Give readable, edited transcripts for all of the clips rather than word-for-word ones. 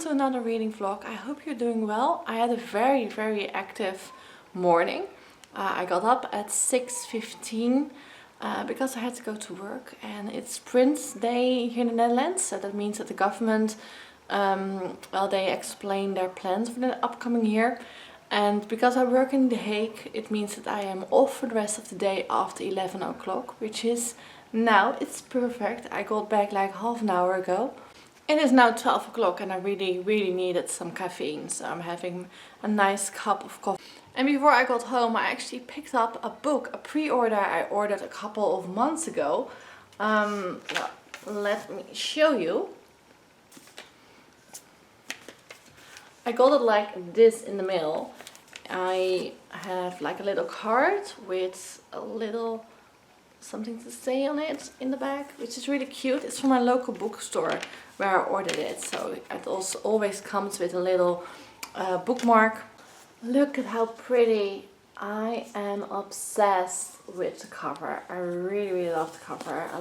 to another reading vlog. I hope you're doing well. I had a very active morning. I got up at 6:15 because I had to go to work, and it's Prince Day here in the Netherlands, so that means that the government, well, they explain their plans for the upcoming year. And because I work in The Hague, it means that I am off for the rest of the day after 11 o'clock, which is now. It's perfect. I got back like half an hour ago. It is now 12 o'clock and I really needed some caffeine, so I'm having a nice cup of coffee. And before I got home, I actually picked up a book, a pre-order I ordered a couple of months ago. Well, let me show you. I got it like this in the mail. I have like a little card with a little something to say on it in the back, which is really cute. It's from my local bookstore where I ordered it, so it also always comes with a little bookmark. Look at how pretty. I am obsessed with the cover. I really love the cover. I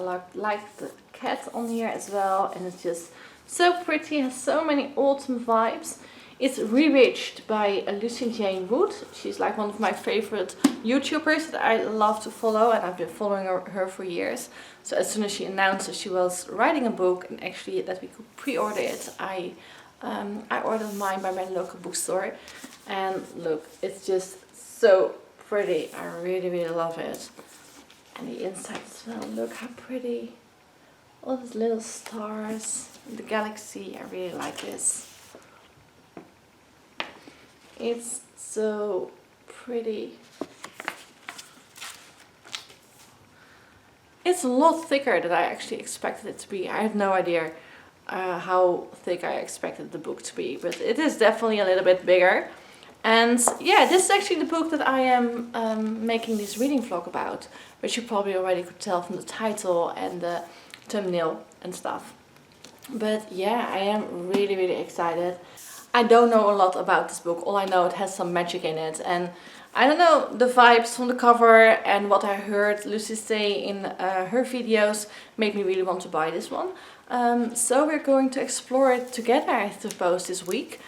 like the cat on here as well, and it's just so pretty. It has so many autumn vibes. It's Rewitched by Lucy Jane Wood. She's like one of my favorite YouTubers that I love to follow, and I've been following her for years. So as soon as she announced that she was writing a book and actually that we could pre-order it, I ordered mine by my local bookstore. And look, it's just so pretty. I really love it. And the inside as well. Look how pretty. All these little stars, the galaxy. I really like this. It's so pretty. It's a lot thicker than I actually expected it to be. I have no idea how thick I expected the book to be, but it is definitely a little bit bigger. And yeah, this is actually the book that I am making this reading vlog about, which you probably already could tell from the title and the thumbnail and stuff. But yeah, I am really excited. I don't know a lot about this book. All I know, it has some magic in it, and I don't know, the vibes from the cover and what I heard Lucy say in her videos made me really want to buy this one. So we're going to explore it together, I suppose, this week.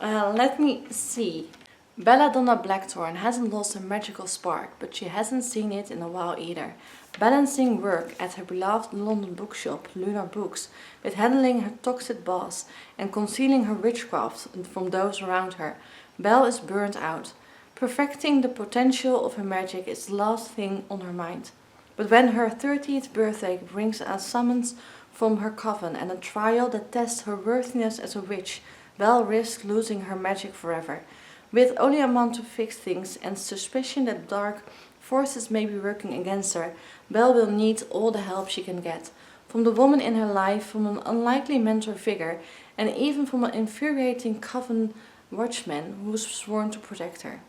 Let me see. Belladonna Blackthorn hasn't lost her magical spark, but she hasn't seen it in a while either. Balancing work at her beloved London bookshop, Lunar Books, with handling her toxic boss and concealing her witchcraft from those around her, Belle is burnt out. Perfecting the potential of her magic is the last thing on her mind. But when her 30th birthday brings a summons from her coven and a trial that tests her worthiness as a witch, Belle risks losing her magic forever. With only a month to fix things and suspicion that dark forces may be working against her, Belle will need all the help she can get. From the woman in her life, from an unlikely mentor figure, and even from an infuriating coven watchman who's sworn to protect her.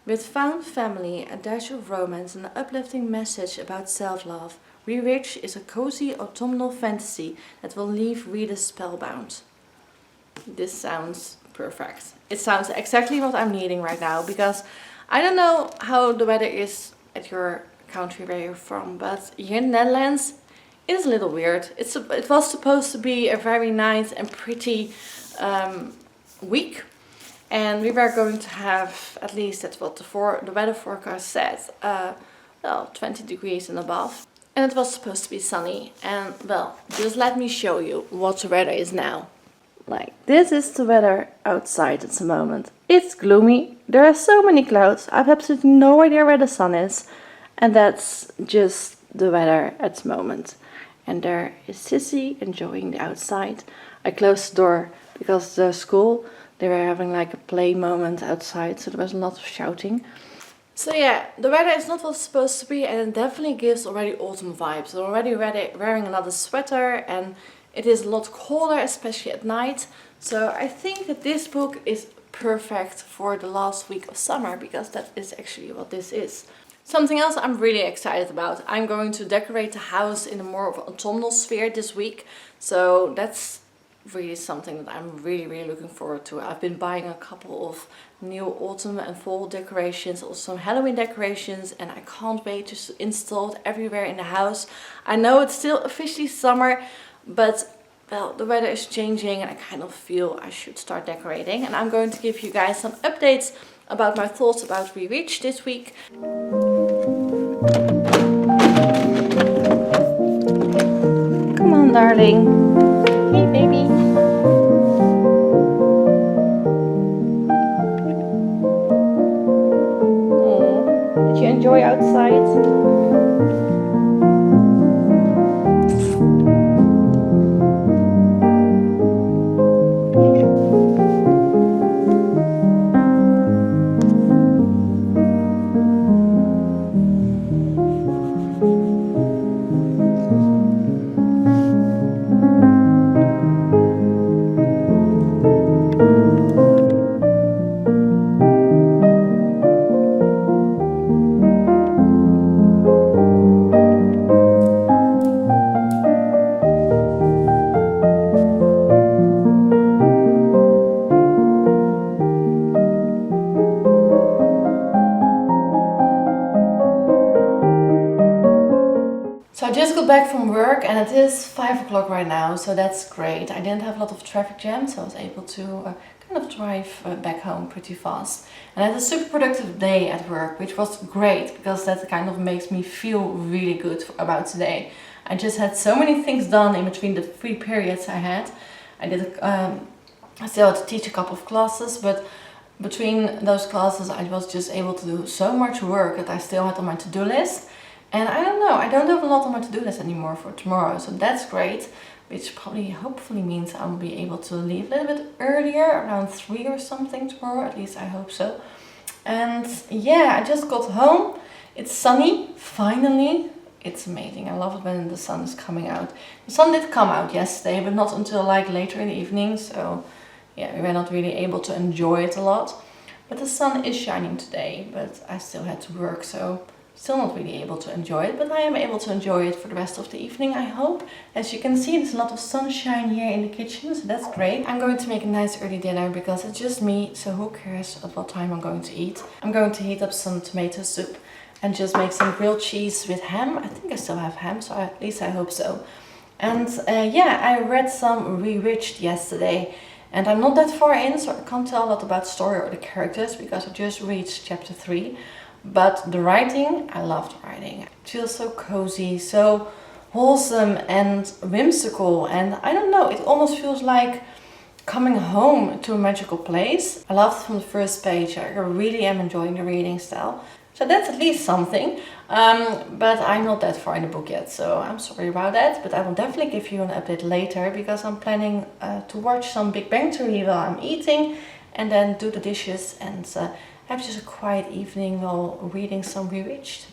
With found family, a dash of romance, and an uplifting message about self-love, Rewitched is a cozy autumnal fantasy that will leave readers spellbound. This sounds perfect. It sounds exactly what I'm needing right now, because I don't know how the weather is at your country where you're from, but here in the Netherlands it is a little weird. It was supposed to be a very nice and pretty week, and we were going to have, at least that's what the weather forecast said, well, 20 degrees and above, and it was supposed to be sunny. And well, just let me show you what the weather is now. Like, this is the weather outside at the moment. It's gloomy, there are so many clouds, I have absolutely no idea where the sun is, and that's just the weather at the moment. And there is Sissy enjoying the outside. I closed the door because the school, they were having like a play moment outside, so there was a lot of shouting. So yeah, the weather is not what it's supposed to be, and it definitely gives already autumn vibes. I'm already wearing another sweater, and it is a lot colder, especially at night. So I think that this book is perfect for the last week of summer, because that is actually what this is. Something else I'm really excited about. I'm going to decorate the house in a more of an autumnal sphere this week. So that's really something that I'm really looking forward to. I've been buying a couple of new autumn and fall decorations, also some Halloween decorations, and I can't wait to install it everywhere in the house. I know it's still officially summer, but well, the weather is changing and I kind of feel I should start decorating. And I'm going to give you guys some updates about my thoughts about Rewitched this week. Come on, darling. Hey, baby. Oh, did you enjoy outside? So I just got back from work and it is 5 o'clock right now, so that's great. I didn't have a lot of traffic jam, so I was able to kind of drive back home pretty fast. And I had a super productive day at work, which was great because that kind of makes me feel really good about today. I just had so many things done in between the 3 periods I had. I still had to teach a couple of classes, but between those classes I was just able to do so much work that I still had on my to-do list. And I don't know, I don't have a lot on my to-do list anymore for tomorrow, so that's great. Which probably, hopefully means I'll be able to leave a little bit earlier, around 3 or something tomorrow, at least I hope so. And yeah, I just got home. It's sunny, finally. It's amazing, I love it when the sun is coming out. The sun did come out yesterday, but not until like later in the evening, so yeah, we were not really able to enjoy it a lot. But the sun is shining today, but I still had to work, so still not really able to enjoy it, but I am able to enjoy it for the rest of the evening, I hope. As you can see, there's a lot of sunshine here in the kitchen, so that's great. I'm going to make a nice early dinner because it's just me, so who cares at what time I'm going to eat. I'm going to heat up some tomato soup and just make some grilled cheese with ham. I think I still have ham, so at least I hope so. And yeah, I read some Rewitched yesterday. And I'm not that far in, so I can't tell a lot about the story or the characters because I just reached chapter 3. But the writing, I loved writing. It feels so cozy, so wholesome and whimsical. And I don't know, it almost feels like coming home to a magical place. I loved it from the first page. I really am enjoying the reading style. So that's at least something. But I'm not that far in the book yet, so I'm sorry about that. But I will definitely give you an update later because I'm planning to watch some Big Bang Theory while I'm eating and then do the dishes and have just a quiet evening while reading some Rewitched.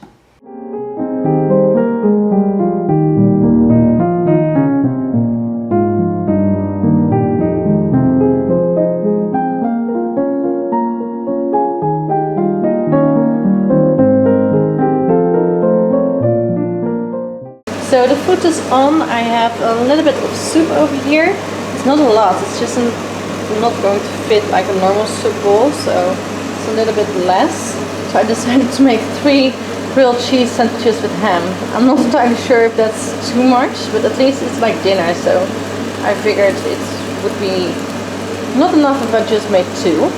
So the food is on. I have a little bit of soup over here. It's not a lot, it's just not going to fit like a normal soup bowl, so a little bit less. So I decided to make 3 grilled cheese sandwiches with ham. I'm not entirely sure if that's too much, but at least it's like dinner, so I figured it would be not enough if I just made 2.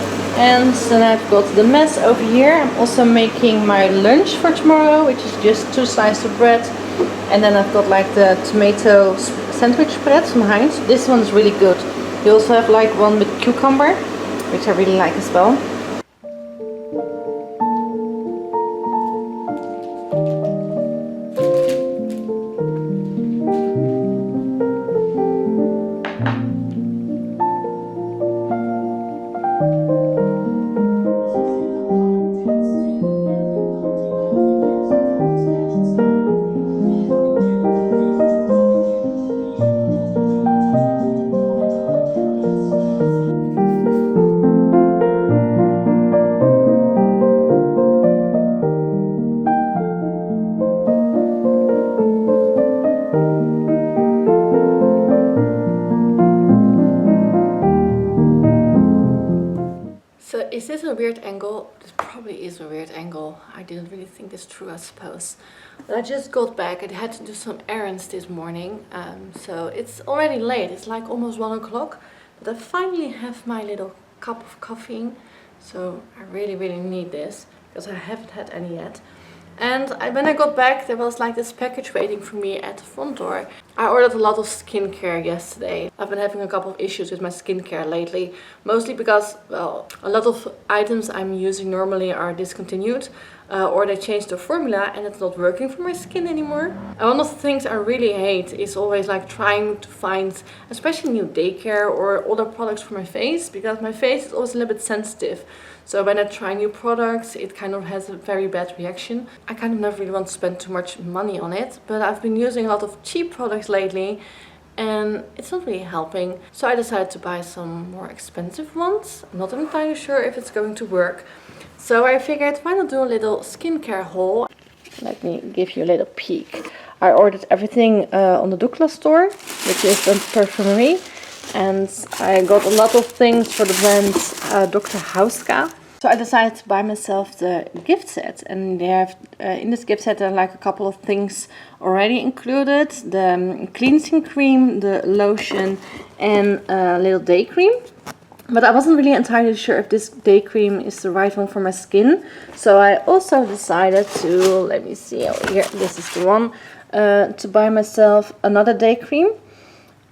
And then I've got the mess over here. I'm also making my lunch for tomorrow, which is just 2 slices of bread. And then I've got like the tomato sandwich bread from Heinz. This one's really good. They also have like one with cucumber, which I really like as well. So is this a weird angle? probably is a weird angle. I didn't really think this through, I suppose. But I just got back. I had to do some errands this morning. So it's already late. It's like almost 1 o'clock. But I finally have my little cup of coffee. So I really, really need this because I haven't had any yet. And when I got back, there was like this package waiting for me at the front door. I ordered a lot of skincare yesterday. I've been having a couple of issues with my skincare lately. Mostly because, well, a lot of items I'm using normally are discontinued. Or they changed the formula and it's not working for my skin anymore. And one of the things I really hate is always like trying to find, especially new daycare or other products for my face. Because my face is always a little bit sensitive. So when I try new products, it kind of has a very bad reaction. I kind of never really want to spend too much money on it, but I've been using a lot of cheap products lately and it's not really helping. So I decided to buy some more expensive ones. I'm not entirely sure if it's going to work. So I figured, why not do a little skincare haul? Let me give you a little peek. I ordered everything on the Douglas store, which is a perfumery. And I got a lot of things for the brand Dr. Hauska. So I decided to buy myself the gift set, and they have in this gift set there are like a couple of things already included: the cleansing cream, the lotion, and a little day cream. But I wasn't really entirely sure if this day cream is the right one for my skin. So I also decided to, let me see over here, this is the one, to buy myself another day cream.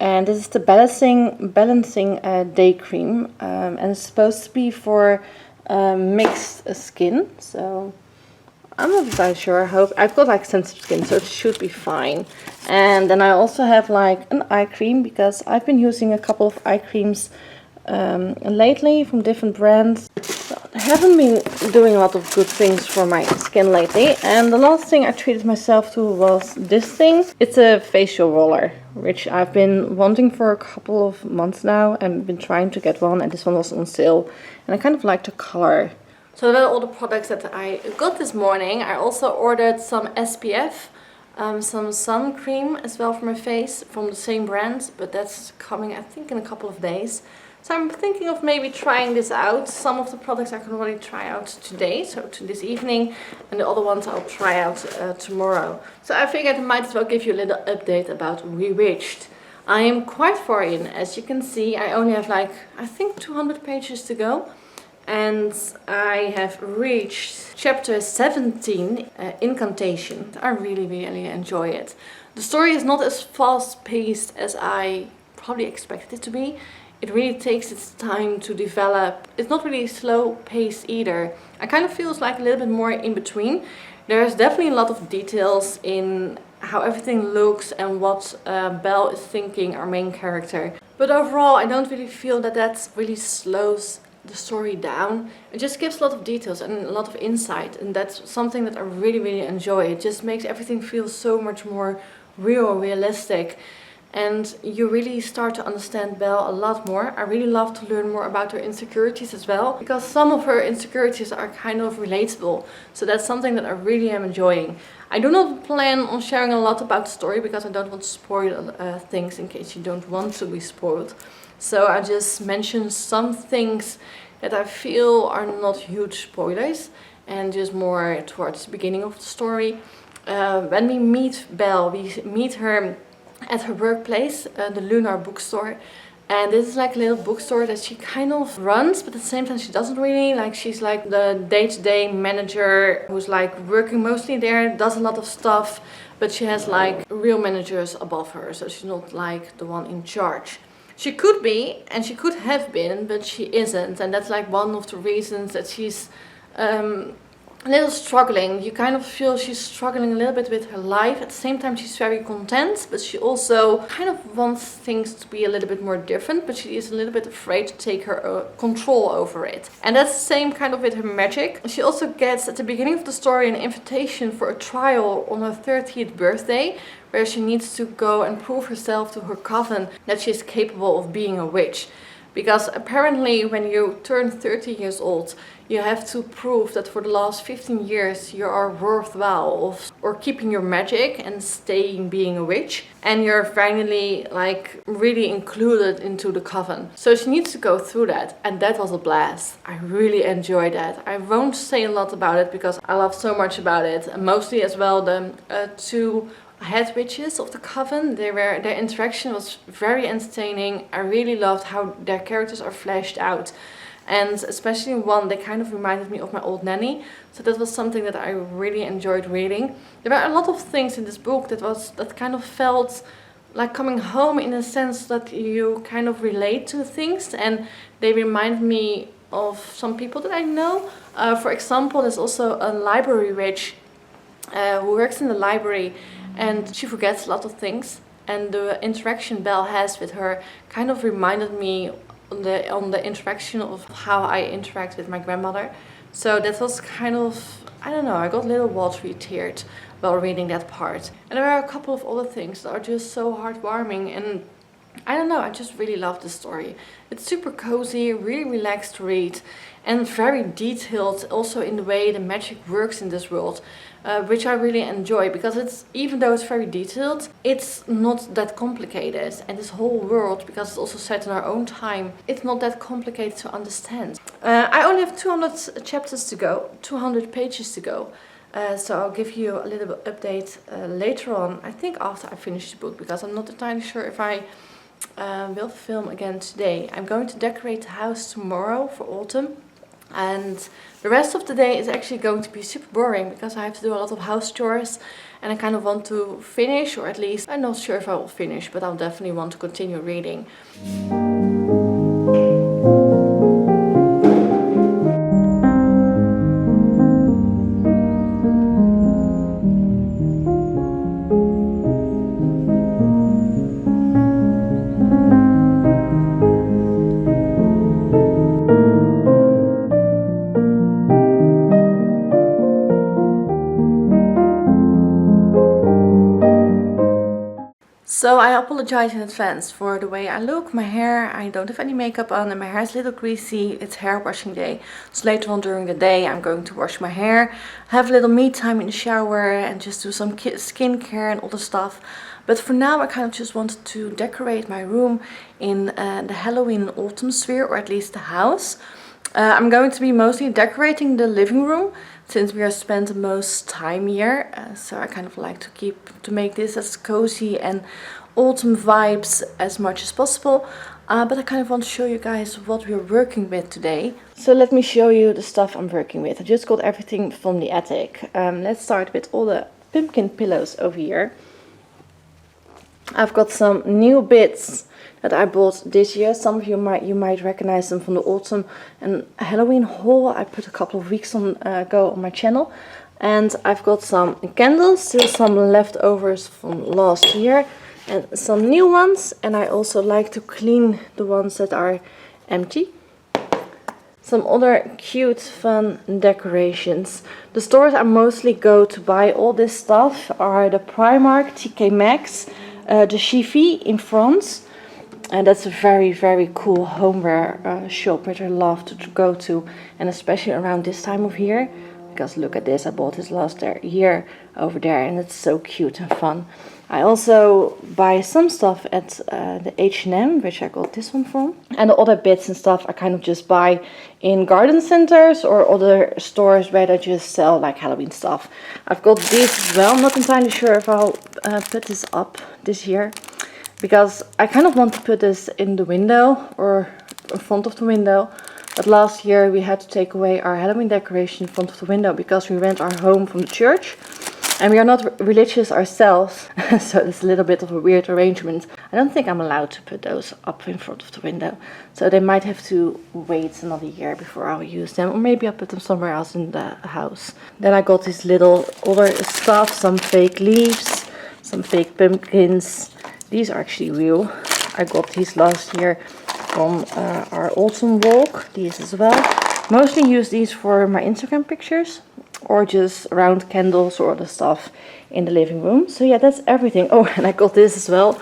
And this is the balancing day cream, and it's supposed to be for mixed skin. So I'm not entirely sure. I hope I've got like sensitive skin, so it should be fine. And then I also have like an eye cream because I've been using a couple of eye creams lately from different brands. So I haven't been doing a lot of good things for my skin lately. And the last thing I treated myself to was this thing. It's a facial roller, which I've been wanting for a couple of months now and been trying to get one, and this one was on sale and I kind of like the color. So that's all the products that I got this morning. I also ordered some SPF, some sun cream as well for my face from the same brand, but that's coming I think in a couple of days. So I'm thinking of maybe trying this out. Some of the products I can already try out today, so this evening, and the other ones I'll try out tomorrow. So I figured I might as well give you a little update about Rewitched. I am quite far in, as you can see. I only have like, I think 200 pages to go. And I have reached chapter 17, Incantation. I really, really enjoy it. The story is not as fast-paced as I probably expected it to be. It really takes its time to develop. It's not really slow-paced either. I kind of feel it's like a little bit more in between. There's definitely a lot of details in how everything looks and what Belle is thinking, our main character. But overall, I don't really feel that that really slows the story down. It just gives a lot of details and a lot of insight, and that's something that I really, really enjoy. It just makes everything feel so much more realistic. And you really start to understand Belle a lot more. I really love to learn more about her insecurities as well, because some of her insecurities are kind of relatable. So that's something that I really am enjoying. I do not plan on sharing a lot about the story because I don't want to spoil things in case you don't want to be spoiled. So I just mentioned some things that I feel are not huge spoilers and just more towards the beginning of the story. When we meet Belle, we meet her at her workplace, the Lunar bookstore, and this is like a little bookstore that she kind of runs, but at the same time she doesn't really. Like, she's like the day-to-day manager who's like working mostly there, does a lot of stuff, but she has like real managers above her, so she's not like the one in charge. She could be, and she could have been, but she isn't, and that's like one of the reasons that she's a little struggling. You kind of feel she's struggling a little bit with her life. At the same time, she's very content, but she also kind of wants things to be a little bit more different, but she is a little bit afraid to take her control over it. And that's the same kind of with her magic. She also gets, at the beginning of the story, an invitation for a trial on her 30th birthday, where she needs to go and prove herself to her coven that she is capable of being a witch. Because apparently when you turn 30 years old, you have to prove that for the last 15 years you are worthwhile or keeping your magic and staying being a witch, and you're finally like really included into the coven. So she needs to go through that, and that was a blast. I really enjoyed that. I won't say a lot about it because I love so much about it, and mostly as well the two head witches of the coven. Their interaction was very entertaining. I really loved how their characters are fleshed out. And especially one, they kind of reminded me of my old nanny. So that was something that I really enjoyed reading. There were a lot of things in this book that kind of felt like coming home, in a sense that you kind of relate to things. And they remind me of some people that I know. For example, there's also a library witch who works in the library, and she forgets a lot of things. And the interaction Belle has with her kind of reminded me on the interaction of how I interact with my grandmother. So that was kind of, I don't know, I got a little watery teared while reading that part. And there are a couple of other things that are just so heartwarming, and I don't know, I just really love the story. It's super cozy, really relaxed to read, and very detailed also in the way the magic works in this world, which I really enjoy, because it's, even though it's very detailed, it's not that complicated. And this whole world, because it's also set in our own time, it's not that complicated to understand. I only have 200 chapters to go, 200 pages to go. So I'll give you a little update later on, I think after I finish the book, because I'm not entirely sure if I will film again today. I'm going to decorate the house tomorrow for autumn, and the rest of the day is actually going to be super boring because I have to do a lot of house chores, and I kind of want to finish, or at least I'm not sure if I will finish, but I'll definitely want to continue reading. So I apologize in advance for the way I look, my hair. I don't have any makeup on and my hair is a little greasy. It's hair washing day. So later on during the day I'm going to wash my hair, have a little me time in the shower and just do some skincare and all the stuff. But for now I kind of just wanted to decorate my room in the Halloween autumn sphere, or at least the house. I'm going to be mostly decorating the living room, since we are spent the most time here, so I kind of like to make this as cozy and autumn vibes as much as possible. But I kind of want to show you guys what we're working with today. So let me show you the stuff I'm working with. I just got everything from the attic. Let's start with all the pumpkin pillows over here. I've got some new bits that I bought this year. Some of you might recognize them from the autumn and Halloween haul I put a couple of weeks ago on my channel. And I've got some candles, still some leftovers from last year, and some new ones. And I also like to clean the ones that are empty. Some other cute, fun decorations. The stores I mostly go to buy all this stuff are the Primark, TK Maxx, the Chivy in France. And that's a very, very cool homeware shop which I love to go to, and especially around this time of year, because look at this, I bought this last year over there and it's so cute and fun. I also buy some stuff at the H&M, which I got this one from, and the other bits and stuff I kind of just buy in garden centers or other stores where they just sell like Halloween stuff. I've got this as well. I'm not entirely sure if I'll put this up this year, because I kind of want to put this in the window or in front of the window. But last year we had to take away our Halloween decoration in front of the window because we rent our home from the church. And we are not religious ourselves, so it's a little bit of a weird arrangement. I don't think I'm allowed to put those up in front of the window. So they might have to wait another year before I'll use them. Or maybe I'll put them somewhere else in the house. Then I got this little other stuff, some fake leaves, some fake pumpkins. These are actually real. I got these last year from our autumn walk. These as well. Mostly use these for my Instagram pictures, or just round candles or other stuff in the living room. So yeah, that's everything. Oh, and I got this as well.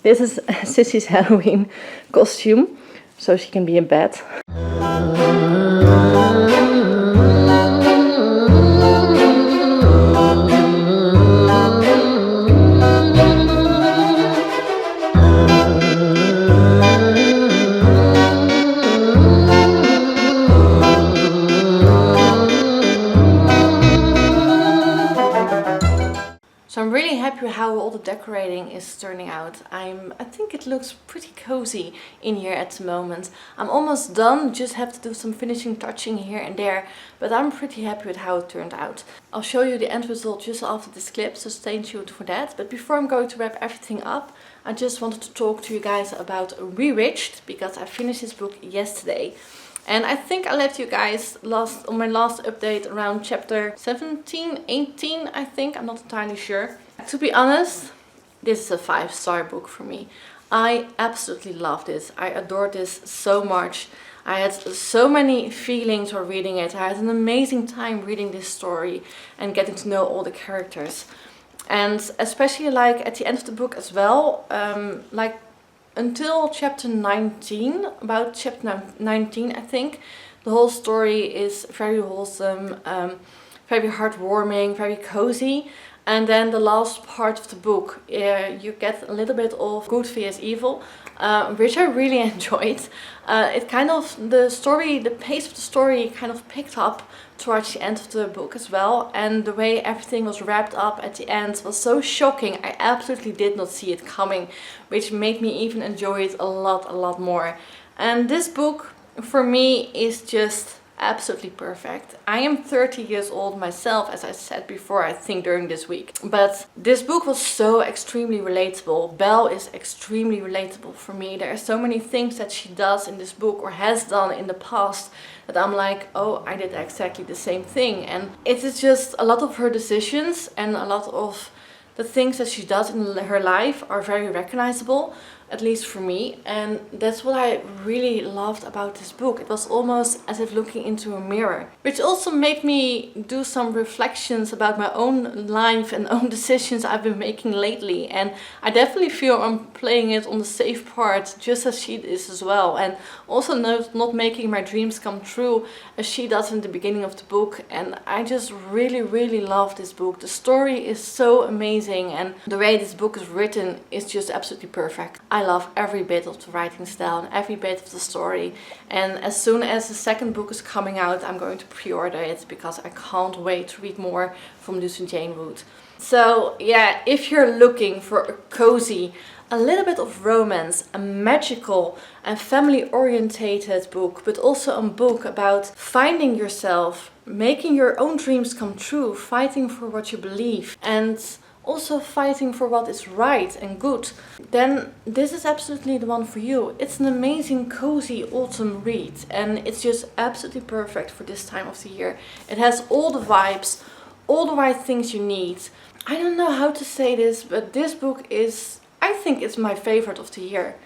This is Sissy's Halloween costume. so she can be in bed. So I'm really happy with how all the decorating is turning out. I think it looks pretty cozy in here at the moment. I'm almost done, just have to do some finishing touching here and there, but I'm pretty happy with how it turned out. I'll show you the end result just after this clip, so stay tuned for that. But before I'm going to wrap everything up, I just wanted to talk to you guys about Rewitched, because I finished this book yesterday. And I think I left you guys on my last update around chapter 17, 18, I think. I'm not entirely sure. To be honest, this is a 5-star book for me. I absolutely love this. I adored this so much. I had so many feelings while reading it. I had an amazing time reading this story and getting to know all the characters. And especially like at the end of the book as well, like until chapter 19, about chapter 19 I think, the whole story is very wholesome, very heartwarming, very cozy. And then the last part of the book, you get a little bit of good vs evil, which I really enjoyed. It kind of, the pace of the story kind of picked up towards the end of the book as well. And the way everything was wrapped up at the end was so shocking. I absolutely did not see it coming, which made me even enjoy it a lot more. And this book, for me, is just absolutely perfect. I am 30 years old myself, as I said before, I think during this week. But this book was so extremely relatable. Belle is extremely relatable for me. There are so many things that she does in this book or has done in the past that I'm like, oh, I did exactly the same thing. And it is just a lot of her decisions and a lot of the things that she does in her life are very recognizable, at least for me. And that's what I really loved about this book. It was almost as if looking into a mirror, which also made me do some reflections about my own life and own decisions I've been making lately. And I definitely feel I'm playing it on the safe part, just as she is as well. And also not making my dreams come true as she does in the beginning of the book. And I just really love this book. The story is so amazing, and the way this book is written is just absolutely perfect. I love every bit of the writing style and every bit of the story. And as soon as the second book is coming out, I'm going to pre-order it because I can't wait to read more from Lucy Jane Wood. So yeah, if you're looking for a cozy, a little bit of romance, a magical and family orientated book, but also a book about finding yourself, making your own dreams come true, fighting for what you believe, and also fighting for what is right and good, then this is absolutely the one for you. It's an amazing cozy autumn read, and it's just absolutely perfect for this time of the year. It has all the vibes, all the right things you need. I don't know how to say this, but this book is, I think it's my favorite of the year.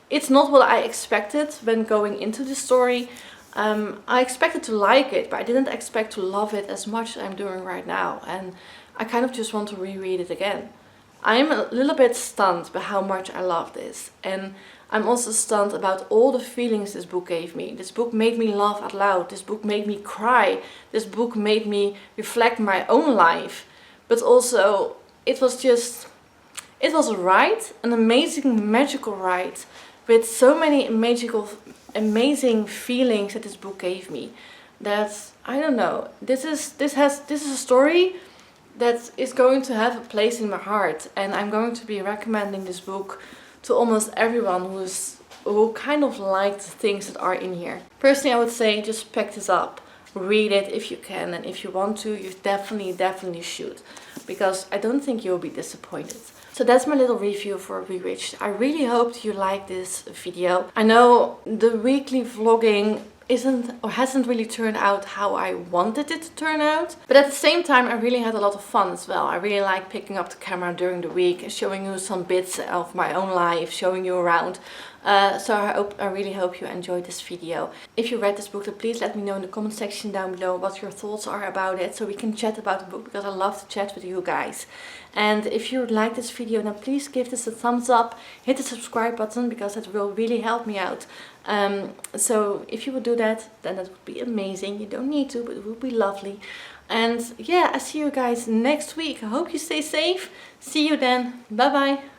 It's not what I expected when going into the story. I expected to like it, but I didn't expect to love it as much as I'm doing right now. And I kind of just want to reread it again. I'm a little bit stunned by how much I love this. And I'm also stunned about all the feelings this book gave me. This book made me laugh out loud. This book made me cry. This book made me reflect my own life. But also, it was a ride, an amazing magical ride, with so many amazing feelings that this book gave me. That, I don't know, this is a story that is going to have a place in my heart, and I'm going to be recommending this book to almost everyone who kind of liked the things that are in here. Personally, I would say just pick this up, read it if you can, and if you want to, you definitely should, because I don't think you'll be disappointed. So that's my little review for Rewitched. I really hoped you liked this video. I know the weekly vlogging hasn't really turned out how I wanted it to turn out, but at the same time I really had a lot of fun as well. I really like picking up the camera during the week and showing you some bits of my own life, showing you around. So I really hope you enjoyed this video. If you read this book, then please let me know in the comment section down below what your thoughts are about it, so we can chat about the book, because I love to chat with you guys. And if you like this video, then please give this a thumbs up, hit the subscribe button, because that will really help me out. So if you would do that, then that would be amazing. You don't need to, but it would be lovely. And yeah, I see you guys next week. I hope you stay safe. See you then. Bye bye.